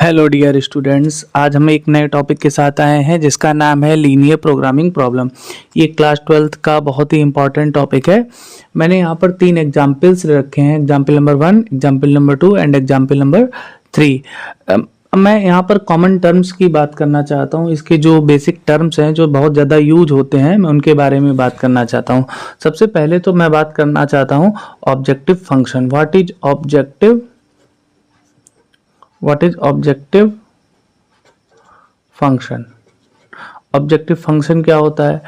Hello dear students, आज हम एक नए टॉपिक के साथ आए हैं जिसका नाम है लीनियर प्रोग्रामिंग प्रॉब्लम। ये क्लास 12th का बहुत ही इंपॉर्टेंट टॉपिक है। मैंने यहाँ पर 3 एग्जाम्पल्स रखे हैं, example number 1, example number 2 and example number 3। मैं यहाँ पर कॉमन टर्म्स की बात करना चाहता हूँ। इसके जो बेसिक टर्म्स हैं जो बहुत ज़्यादा यूज होते हैं, मैं उनके बारे में बात करना चाहता हूँ। सबसे पहले तो मैं बात करना चाहता हूँ objective function. What is objective function? Objective function क्या होता है?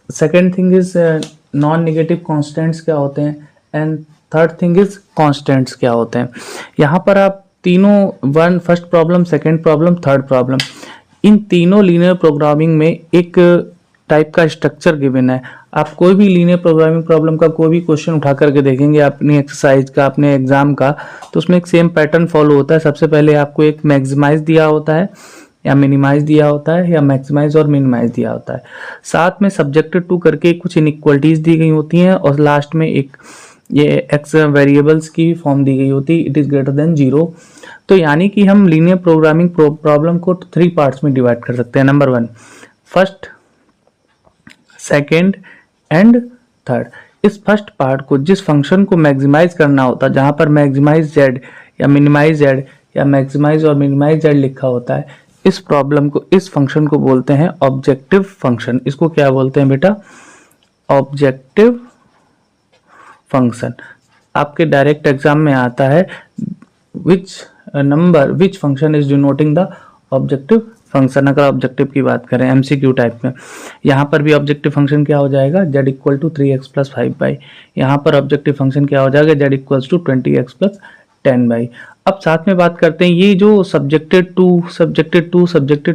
Second thing is non negative constants क्या होते हैं, and third thing is constants क्या होते हैं। यहाँ पर आप तीनों first problem, second problem, third problem, इन तीनों लीनियर प्रोग्रामिंग में एक टाइप का स्ट्रक्चर गिवन है। आप कोई भी लीनियर प्रोग्रामिंग प्रॉब्लम का कोई भी क्वेश्चन उठा करके देखेंगे अपनी एक्सरसाइज का, अपने एग्जाम का, तो उसमें एक सेम पैटर्न फॉलो होता है। सबसे पहले आपको एक मैक्सिमाइज दिया होता है या मिनिमाइज दिया होता है, या मैक्सिमाइज और मिनिमाइज दिया होता है। साथ में सब्जेक्टेड टू करके कुछ इनइक्वलिटीज दी गई होती हैं, और लास्ट में एक ये एक्स वेरिएबल्स की फॉर्म दी गई होती है, इट इज ग्रेटर देन 0। तो यानी कि हम लीनियर प्रोग्रामिंग प्रॉब्लम को 3 पार्ट्स में डिवाइड कर सकते हैं। Number 1 first, second and third. इस फर्स्ट पार्ट को, जिस फंक्शन को मैक्सिमाइज करना होता है, जहां पर मैक्सिमाइज जेड या मिनिमाइज जेड या मैक्सिमाइज और मिनिमाइज जेड लिखा होता है, इस प्रॉब्लम को, इस फंक्शन को बोलते हैं ऑब्जेक्टिव फंक्शन। इसको क्या बोलते हैं बेटा? Objective function. आपके डायरेक्ट एग्जाम में आता है which function is denoting the objective function. अगर ऑब्जेक्टिव की बात करें एमसीक्यू टाइप में, यहाँ पर भी ऑब्जेक्टिव फंक्शन क्या हो जाएगा? z equal to 3x plus 5y। यहाँ पर ऑब्जेक्टिव फंक्शन क्या हो जाएगा? z equal to 20x plus 10y। अब साथ में बात करते हैं, ये जो सब्जेक्टेड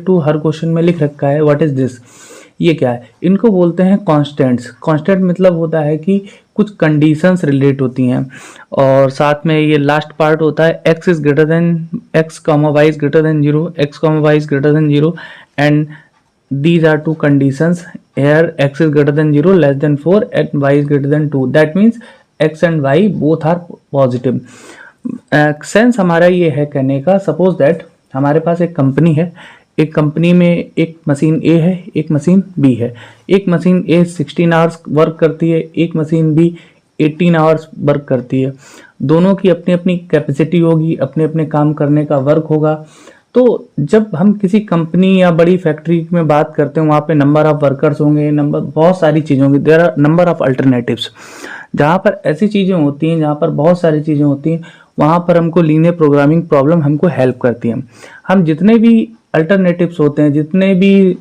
टू हर क्वेश्चन में लिख रखा है, व्हाट इज दिस? ये क्या है? इनको बोलते हैं कॉन्स्टेंट्स। कॉन्स्टेंट मतलब होता है कि कुछ कंडीशंस रिलेट होती हैं, और साथ में ये लास्ट पार्ट होता है x is greater than x, y is greater than 0, x, y is greater than 0, and these are two conditions. Here x is greater than 0, less than 4, and y is greater than 2. That means x and y both are positive. Sense हमारा ये है कहने का, suppose that हमारे पास एक company है, एक company में एक मशीन A है, एक मशीन B है। एक मशीन A 16 आवर्स वर्क करती है, एक मशीन B 18 आवर्स वर्क करती है। दोनों की अपनी अपनी कैपेसिटी होगी, अपने अपने काम करने का वर्क होगा। तो जब हम किसी कंपनी या बड़ी फैक्ट्री में बात करते हैं, वहाँ पे नंबर ऑफ वर्कर्स होंगे, बहुत सारी चीज़ें होंगी, there are number of alternatives. जहाँ पर ऐसी चीज़ें होती हैं, जहाँ पर बहुत सारी चीज़ें होती हैं, वहाँ पर हमको लीनियर प्रोग्रामिंग प्रॉब्लम हमको हेल्प करती है। हम जितने भी अल्टरनेटिव्स होते हैं, जितने भी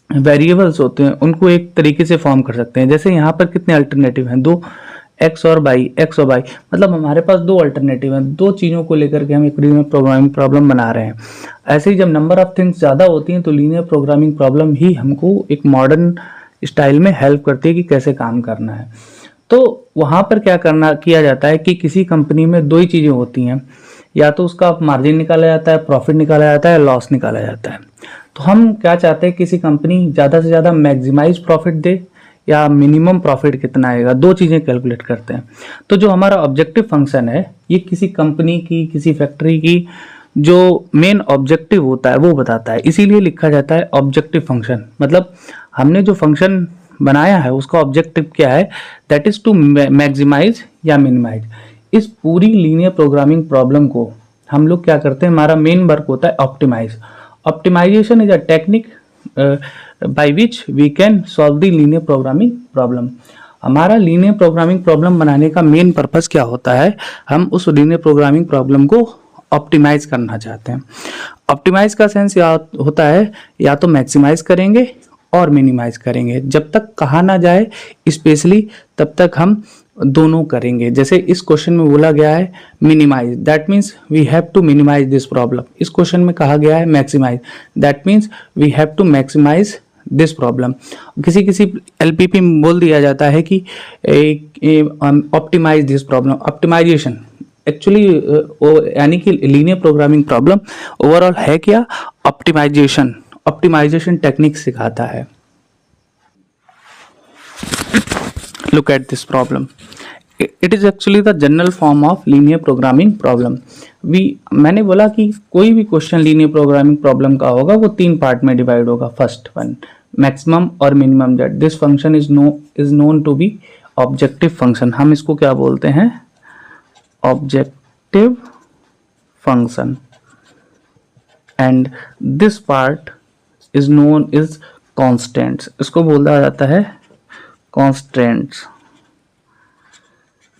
वेरिएबल्स होते हैं, उनको एक तरीके से फॉर्म कर सकते हैं। जैसे यहाँ पर कितने अल्टरनेटिव हैं? 2, x और y, मतलब हमारे पास 2 अल्टरनेटिव हैं। 2 चीज़ों को लेकर के हम एक लीनियर प्रोग्रामिंग प्रॉब्लम बना रहे हैं। ऐसे ही जब नंबर ऑफ थिंग्स ज़्यादा होती हैं, तो लीनियर प्रोग्रामिंग प्रॉब्लम ही हमको एक मॉडर्न स्टाइल में हेल्प करती है कि कैसे काम करना है। तो वहाँ पर क्या किया जाता है कि किसी कंपनी में 2 ही चीज़ें होती हैं, या तो उसका मार्जिन निकाला जाता है, प्रॉफिट निकाला जाता है, लॉस निकाला जाता है। तो हम क्या चाहते हैं, किसी कंपनी ज़्यादा से ज़्यादा मैक्सिमाइज प्रॉफिट दे या मिनिमम प्रॉफिट कितना आएगा, 2 चीज़ें कैलकुलेट करते हैं। तो जो हमारा ऑब्जेक्टिव फंक्शन है, ये किसी कंपनी की, किसी फैक्ट्री की जो मेन ऑब्जेक्टिव होता है वो बताता है, इसीलिए लिखा जाता है ऑब्जेक्टिव फंक्शन। मतलब हमने जो फंक्शन बनाया है उसका ऑब्जेक्टिव क्या है? दैट इज टू मैक्सिमाइज या मिनिमाइज। इस पूरी लीनियर प्रोग्रामिंग प्रॉब्लम को हम लोग क्या करते हैं, हमारा मेन वर्क होता है optimise. Optimisation is a technique by which we can solve the linear programming problem. हमारा लीनियर प्रोग्रामिंग प्रॉब्लम बनाने का मेन पर्पस क्या होता है? हम उस लीनियर प्रोग्रामिंग प्रॉब्लम को ऑप्टिमाइज करना चाहते हैं। ऑप्टिमाइज का सेंस या होता है, या तो मैक्सिमाइज करेंगे और मिनिमाइज करेंगे। जब तक कहा ना जाए स्पेशली, तब तक हम दोनों करेंगे। जैसे इस क्वेश्चन में बोला गया है minimise, that means we have to minimise this problem. इस क्वेश्चन में कहा गया है maximise, that means we have to maximise this problem. किसी किसी एलपीपी में बोल दिया जाता है कि optimise this problem. Optimisation actually यानी कि लीनियर प्रोग्रामिंग प्रॉब्लम ओवरऑल है क्या? ऑप्टिमाइजेशन टेक्निक सिखाता है। Look at this problem. It is actually the general form of linear programming problem. मैंने बोला कि कोई भी क्वेश्चन लीनियर प्रोग्रामिंग प्रॉब्लम का होगा वो 3 पार्ट में डिवाइड होगा। फर्स्ट वन मैक्सिमम और minimum z, this function is known to be objective function. हम इसको क्या बोलते हैं? Objective function. And this part is known is constants, इसको बोला जाता है कॉन्स्टेंट्स।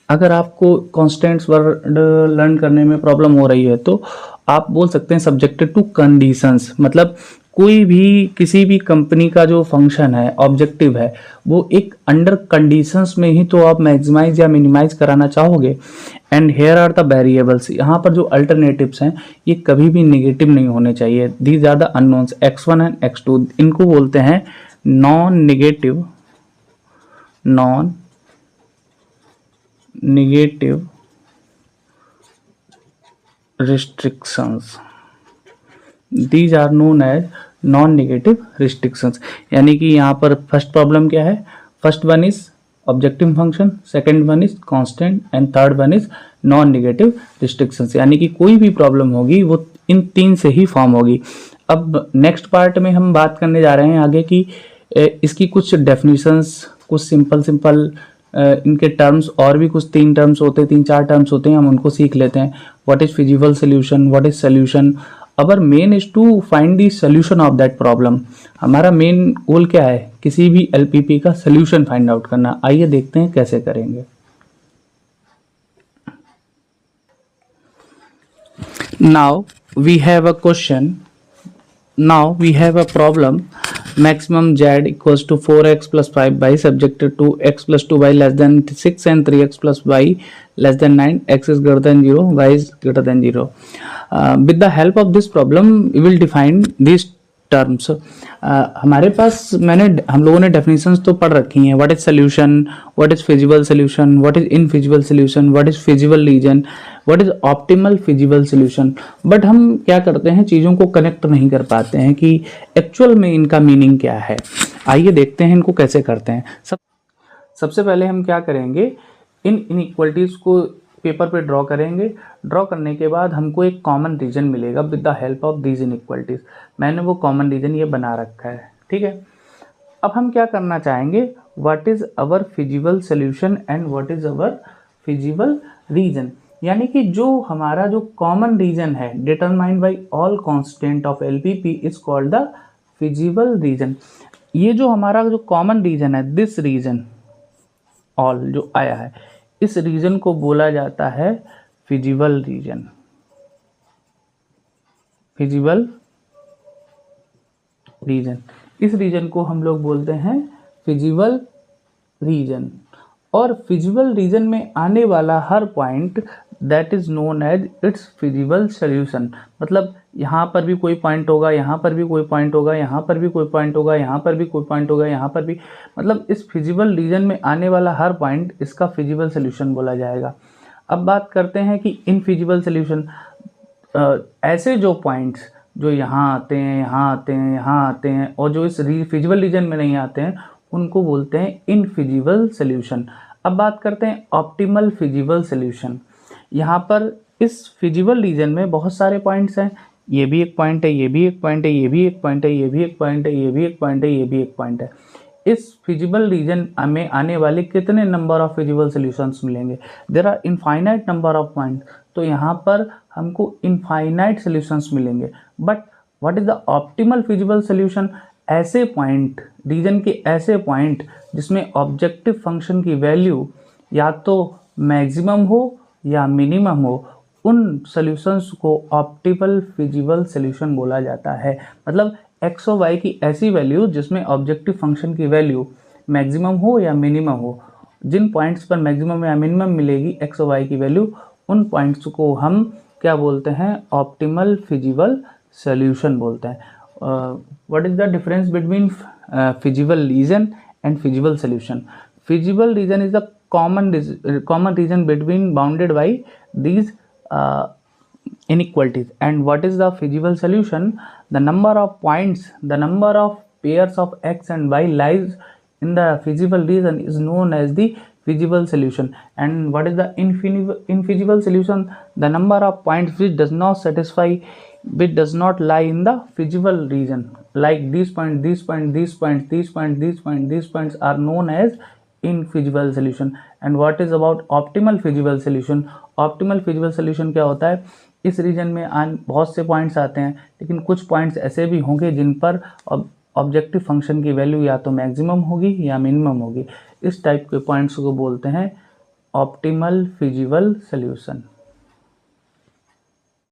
अगर आपको कॉन्स्टेंट्स वर्ड लर्न करने में प्रॉब्लम हो रही है तो आप बोल सकते हैं सब्जेक्टेड टू कंडीशंस, मतलब कोई भी किसी भी कंपनी का जो फंक्शन है ऑब्जेक्टिव है वो एक अंडर कंडीशंस में ही तो आप मैक्सिमाइज या मिनिमाइज कराना चाहोगे। And here are the variables, यहाँ पर जो अल्टरनेटिव्स हैं ये कभी भी नेगेटिव नहीं होने चाहिए। These are the unknowns x1 and x2, इनको बोलते हैं non negative restrictions, these are known as non negative restrictions. यानी कि यहाँ पर फर्स्ट प्रॉब्लम क्या है? First one is objective function, second one is constant and third one is non negative restrictions. यानी कि कोई भी प्रॉब्लम होगी वो इन 3 से ही फॉर्म होगी। अब नेक्स्ट पार्ट में हम बात करने जा रहे हैं आगे की इसकी कुछ डेफिनेशंस, कुछ सिंपल इनके टर्म्स, और भी कुछ 3 टर्म्स होते हैं, 3-4 टर्म्स होते हैं, हम उनको सीख लेते हैं। What is feasible solution, what is solution. Our main is to find the solution of that problem. हमारा मेन गोल क्या है? किसी भी एलपीपी का सोल्यूशन फाइंड आउट करना। आइए देखते हैं कैसे करेंगे। Now we have a question, now we have a problem maximum z equals to 4x plus 5y subjected to x plus 2y less than 6 and 3x plus y less than 9, x is greater than 0, y is greater than 0. With the help of this problem we will define these terms. हमारे पास हम लोगों ने definitions तो पढ़ रखी हैं। What is solution, what is feasible solution, what is infeasible solution, what is feasible region, what is optimal feasible solution. But हम क्या करते हैं, चीज़ों को कनेक्ट नहीं कर पाते हैं कि एक्चुअल में इनका मीनिंग क्या है। आइए देखते हैं इनको कैसे करते हैं। सबसे पहले हम क्या करेंगे, इन इनइक्वलिटीज़ को पेपर पे ड्रॉ करेंगे। ड्रॉ करने के बाद हमको एक कॉमन रीजन मिलेगा with the help of these inequalities. मैंने वो कॉमन रीजन ये बना रखा है, ठीक है। अब हम क्या करना चाहेंगे, what is our feasible solution and what is our feasible region. यानी कि जो हमारा जो कॉमन रीजन है determined by all constant of LPP is called the feasible region. ये जो हमारा जो कॉमन रीजन है, दिस रीजन ऑल जो आया है, इस रीजन को बोला जाता है फिजिबल रीजन। फिजिबल रीजन, इस रीजन को हम लोग बोलते हैं फिजिबल रीजन। और फिजिबल रीजन में आने वाला हर point that is known as it's feasible solution. मतलब यहाँ पर भी कोई पॉइंट होगा, यहाँ पर भी कोई पॉइंट होगा, यहाँ पर भी कोई पॉइंट होगा, यहाँ पर भी कोई पॉइंट होगा, यहाँ पर भी, मतलब इस फिजिबल रीजन में आने वाला हर पॉइंट इसका फिजिबल सोल्यूशन बोला जाएगा। अब बात करते हैं कि इनफिजिबल सोल्यूशन, ऐसे जो पॉइंट्स जो यहाँ आते हैं, यहाँ आते हैं, यहाँ आते हैं और जो इस फिजिबल रीजन में नहीं आते हैं उनको बोलते हैं इनफिजिबल सोल्यूशन। अब बात करते हैं ऑप्टिमल फिजिबल सोल्यूशन। यहाँ पर इस फिजिबल रीजन में बहुत सारे पॉइंट्स हैं, ये भी एक पॉइंट है, ये भी एक पॉइंट है, ये भी एक पॉइंट है, ये भी एक पॉइंट है, ये भी एक पॉइंट है, ये भी एक पॉइंट है। इस फिजिबल रीजन में आने वाले कितने नंबर ऑफ फिजिबल सोल्यूशंस मिलेंगे? There are infinite number of point, तो यहाँ पर हमको इनफाइनाइट सोल्यूशंस मिलेंगे। But what is the optimal feasible solution? ऐसे पॉइंट, रीजन के ऐसे पॉइंट जिसमें ऑब्जेक्टिव फंक्शन की वैल्यू या तो मैक्सिमम हो या मिनिमम हो, उन सॉल्यूशंस को ऑप्टिमल फिजिबल सोल्यूशन बोला जाता है। मतलब एक्स और वाई की ऐसी वैल्यू जिसमें ऑब्जेक्टिव फंक्शन की वैल्यू मैक्सिमम हो या मिनिमम हो, जिन पॉइंट्स पर मैक्सिमम या मिनिमम मिलेगी एक्स और वाई की वैल्यू, उन पॉइंट्स को हम क्या बोलते हैं? ऑप्टिमल फिजिबल सोल्यूशन बोलते हैं। What is the difference between feasible region and feasible solution? Feasible region is the common region between bounded by these inequalities. And what is the feasible solution? The number of points, the number of pairs of x and y lies in the feasible region is known as the feasible solution. And what is the infeasible solution? The number of points which does not lie in the feasible region, like these points are known as infeasible solution. And what is about optimal feasible solution? Optimal feasible solution क्या होता है? इस reason में बहुत से points आते हैं, लेकिन कुछ पॉइंट्स ऐसे भी होंगे जिन पर ऑब्जेक्टिव फंक्शन की वैल्यू या तो मैक्सिमम होगी या मिनिमम होगी. इस टाइप के पॉइंट्स को बोलते हैं ऑप्टिमल फिजिबल सॉल्यूशन.